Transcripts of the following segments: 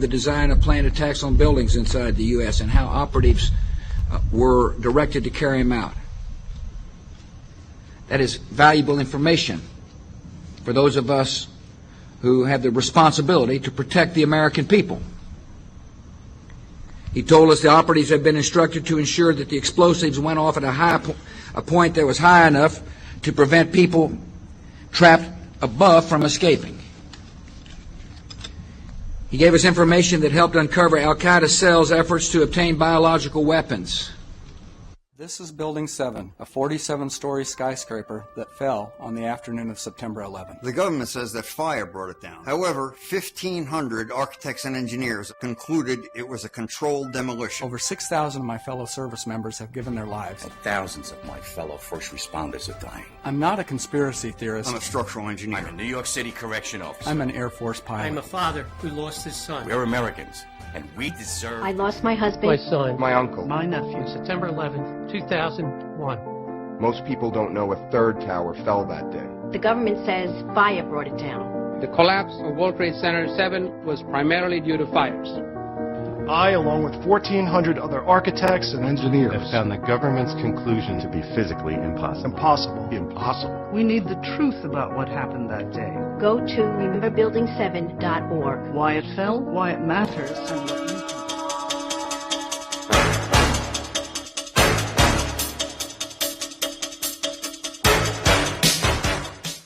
the design of planned attacks on buildings inside the U.S. and how operatives were directed to carry them out. That is valuable information for those of us who have the responsibility to protect the American people. He told us the operatives had been instructed to ensure that the explosives went off at a point that was high enough to prevent people trapped above from escaping. He gave us information that helped uncover Al-Qaeda cells' efforts to obtain biological weapons. This is Building 7, a 47-story skyscraper that fell on the afternoon of September 11th. The government says that fire brought it down. However, 1,500 architects and engineers concluded it was a controlled demolition. Over 6,000 of my fellow service members have given their lives. And thousands of my fellow first responders are dying. I'm not a conspiracy theorist. I'm a structural engineer. I'm a New York City correction officer. I'm an Air Force pilot. I'm a father who lost his son. We're Americans, and we deserve... I lost my husband. My son. My uncle. My nephew. September 11th, 2001. Most people don't know a third tower fell that day. The government says fire brought it down. The collapse of World Trade Center 7 was primarily due to fires. I, along with 1,400 other architects and engineers, have found the government's conclusion to be physically impossible. Impossible. We need the truth about what happened that day. Go to rememberbuilding7.org. Why it fell, why it matters, and what you can do.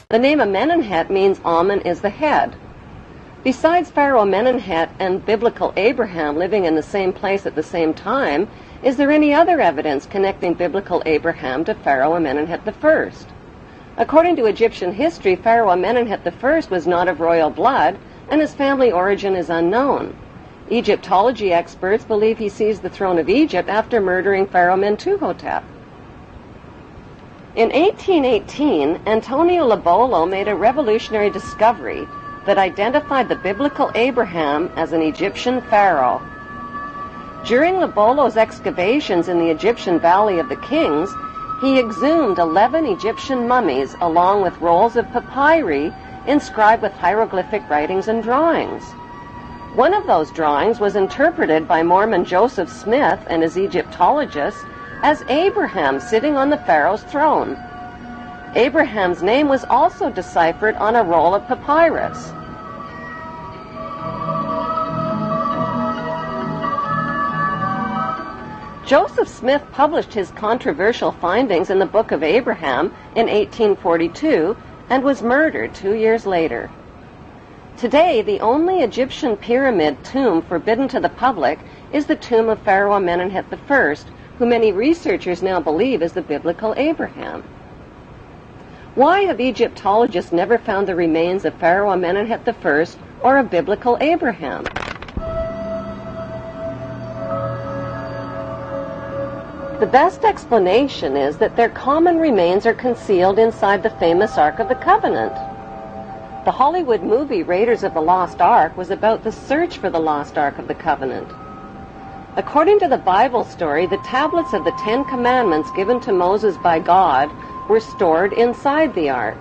The name Amenemhat means Amen is the head. Besides Pharaoh Amenemhat and biblical Abraham living in the same place at the same time, is there any other evidence connecting biblical Abraham to Pharaoh Amenemhat I? According to Egyptian history, Pharaoh Amenemhat I was not of royal blood, and his family origin is unknown. Egyptology experts believe he seized the throne of Egypt after murdering Pharaoh Mentuhotep. In 1818, Antonio Lobolo made a revolutionary discovery that identified the biblical Abraham as an Egyptian pharaoh. During Lobolo's excavations in the Egyptian Valley of the Kings, he exhumed 11 Egyptian mummies along with rolls of papyri inscribed with hieroglyphic writings and drawings. One of those drawings was interpreted by Mormon Joseph Smith and his Egyptologists as Abraham sitting on the pharaoh's throne. Abraham's name was also deciphered on a roll of papyrus. Joseph Smith published his controversial findings in the Book of Abraham in 1842 and was murdered 2 years later. Today, the only Egyptian pyramid tomb forbidden to the public is the tomb of Pharaoh Amenemhat I, who many researchers now believe is the biblical Abraham. Why have Egyptologists never found the remains of Pharaoh Amenemhat I or of biblical Abraham? The best explanation is that their common remains are concealed inside the famous Ark of the Covenant. The Hollywood movie Raiders of the Lost Ark was about the search for the lost Ark of the Covenant. According to the Bible story, the tablets of the Ten Commandments given to Moses by God were stored inside the ark.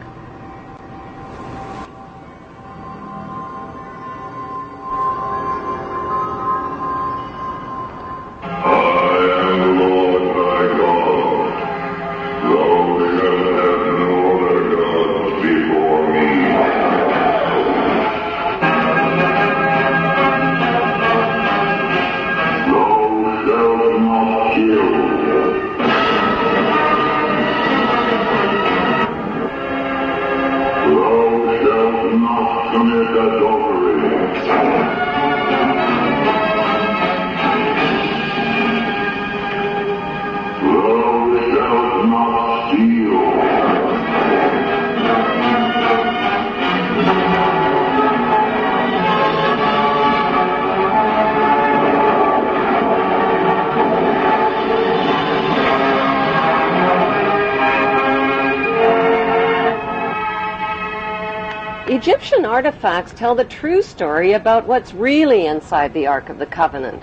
Egyptian artifacts tell the true story about what's really inside the Ark of the Covenant.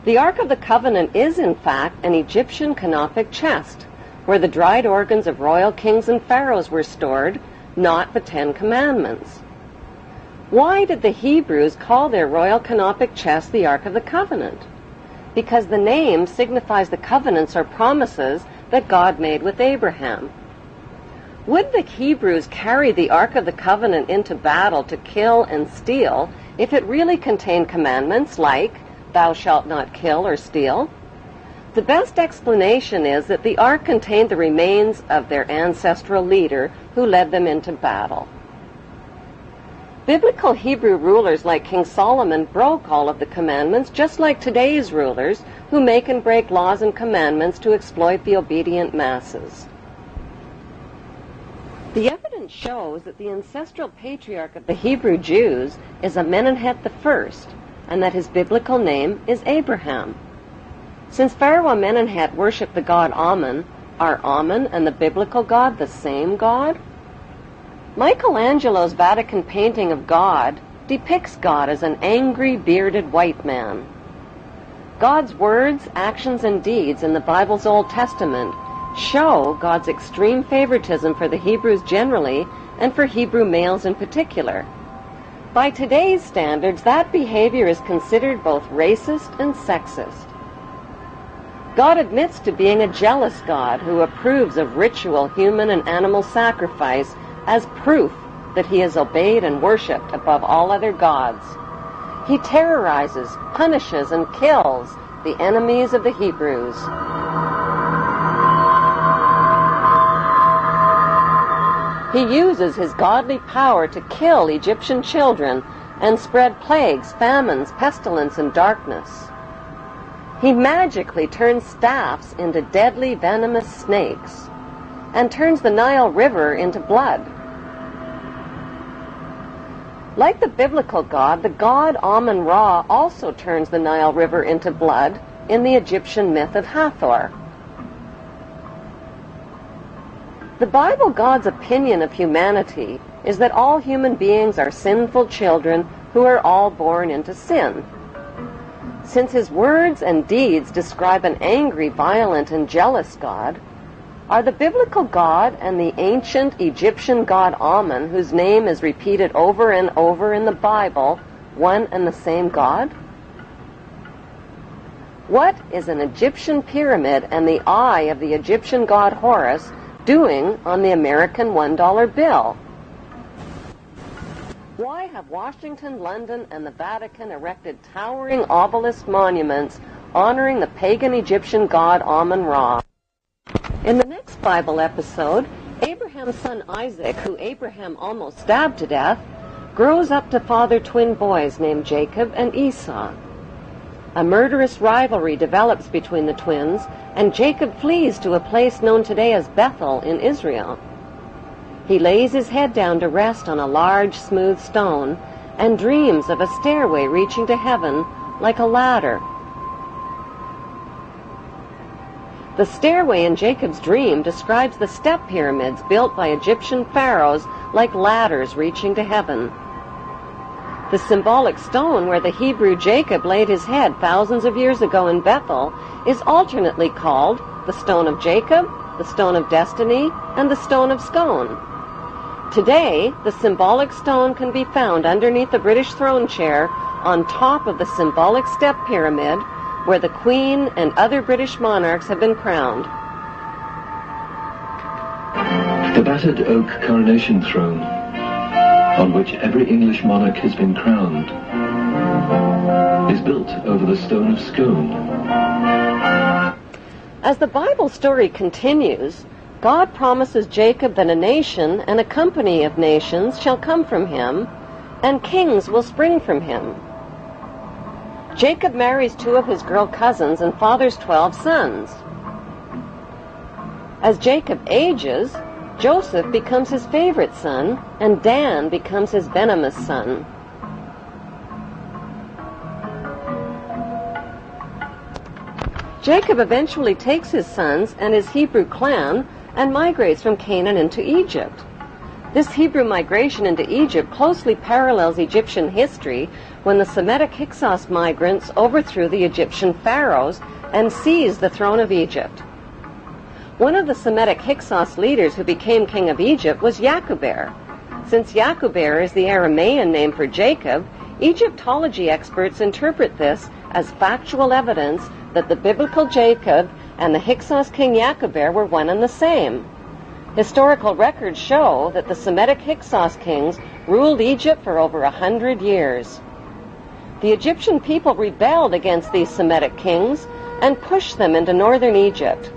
The Ark of the Covenant is, in fact, an Egyptian canopic chest, where the dried organs of royal kings and pharaohs were stored, not the Ten Commandments. Why did the Hebrews call their royal canopic chest the Ark of the Covenant? Because the name signifies the covenants or promises that God made with Abraham. Would the Hebrews carry the Ark of the Covenant into battle to kill and steal if it really contained commandments like, "Thou shalt not kill or steal"? The best explanation is that the Ark contained the remains of their ancestral leader who led them into battle. Biblical Hebrew rulers like King Solomon broke all of the commandments just like today's rulers who make and break laws and commandments to exploit the obedient masses. The evidence shows that the ancestral patriarch of the Hebrew Jews is Amenemhet I, and that his biblical name is Abraham. Since Pharaoh Amenemhet worshipped the god Amun, are Amun and the biblical God the same God? Michelangelo's Vatican painting of God depicts God as an angry, bearded white man. God's words, actions, and deeds in the Bible's Old Testament show God's extreme favoritism for the Hebrews generally and for Hebrew males in particular. By today's standards, that behavior is considered both racist and sexist. God admits to being a jealous God who approves of ritual human and animal sacrifice as proof that he is obeyed and worshipped above all other gods. He terrorizes, punishes, and kills the enemies of the Hebrews. He uses his godly power to kill Egyptian children and spread plagues, famines, pestilence, and darkness. He magically turns staffs into deadly venomous snakes and turns the Nile River into blood. Like the biblical God, the god Amun-Ra also turns the Nile River into blood in the Egyptian myth of Hathor. The Bible God's opinion of humanity is that all human beings are sinful children who are all born into sin. Since his words and deeds describe an angry, violent, and jealous God, are the biblical God and the ancient Egyptian god Amun, whose name is repeated over and over in the Bible, one and the same God? What is an Egyptian pyramid and the eye of the Egyptian god Horus doing on the American $1 bill? Why have Washington, London, and the Vatican erected towering obelisk monuments honoring the pagan Egyptian god Amun-Ra? In the next Bible episode, Abraham's son Isaac, who Abraham almost stabbed to death, grows up to father twin boys named Jacob and Esau. A murderous rivalry develops between the twins, and Jacob flees to a place known today as Bethel in Israel. He lays his head down to rest on a large, smooth stone and dreams of a stairway reaching to heaven like a ladder. The stairway in Jacob's dream describes the step pyramids built by Egyptian pharaohs like ladders reaching to heaven. The symbolic stone where the Hebrew Jacob laid his head thousands of years ago in Bethel is alternately called the Stone of Jacob, the Stone of Destiny, and the Stone of Scone. Today, the symbolic stone can be found underneath the British throne chair on top of the symbolic step pyramid where the Queen and other British monarchs have been crowned. The battered oak coronation throne, on which every English monarch has been crowned, is built over the Stone of Scone. As the Bible story continues, God promises Jacob that a nation and a company of nations shall come from him, and kings will spring from him. Jacob marries 2 of his girl cousins and fathers 12 sons. As Jacob ages, Joseph becomes his favorite son, and Dan becomes his venomous son. Jacob eventually takes his sons and his Hebrew clan and migrates from Canaan into Egypt. This Hebrew migration into Egypt closely parallels Egyptian history when the Semitic Hyksos migrants overthrew the Egyptian pharaohs and seized the throne of Egypt. One of the Semitic Hyksos leaders who became king of Egypt was Yakuber, Since Yakuber is the Aramean name for Jacob, Egyptology experts interpret this as factual evidence that the biblical Jacob and the Hyksos king Yakuber were one and the same. Historical records show that the Semitic Hyksos kings ruled Egypt for over 100 years. The Egyptian people rebelled against these Semitic kings and pushed them into northern Egypt.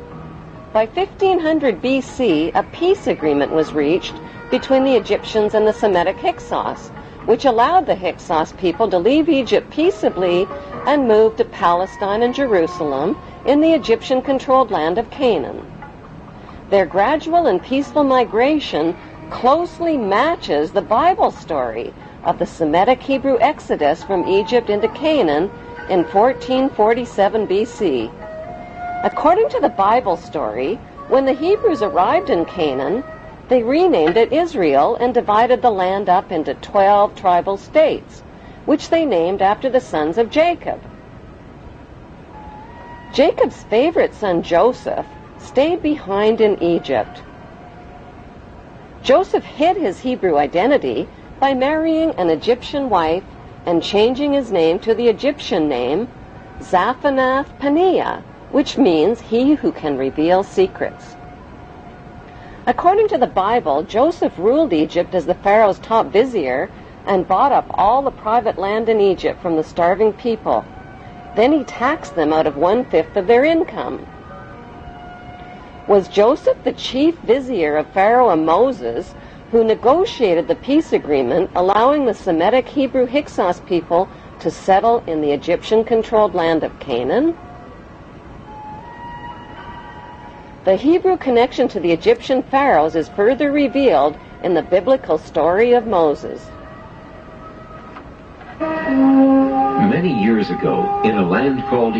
By 1500 BC, a peace agreement was reached between the Egyptians and the Semitic Hyksos, which allowed the Hyksos people to leave Egypt peaceably and move to Palestine and Jerusalem in the Egyptian-controlled land of Canaan. Their gradual and peaceful migration closely matches the Bible story of the Semitic Hebrew exodus from Egypt into Canaan in 1447 BC. According to the Bible story, when the Hebrews arrived in Canaan, they renamed it Israel and divided the land up into 12 tribal states, which they named after the sons of Jacob. Jacob's favorite son Joseph stayed behind in Egypt. Joseph hid his Hebrew identity by marrying an Egyptian wife and changing his name to the Egyptian name Zaphanath Paneah, which means he who can reveal secrets. According to the Bible, Joseph ruled Egypt as the Pharaoh's top vizier and bought up all the private land in Egypt from the starving people. Then he taxed them out of 1/5 of their income. Was Joseph the chief vizier of Pharaoh and Moses, who negotiated the peace agreement allowing the Semitic Hebrew Hyksos people to settle in the Egyptian-controlled land of Canaan? The Hebrew connection to the Egyptian pharaohs is further revealed in the biblical story of Moses. Many years ago, in a land called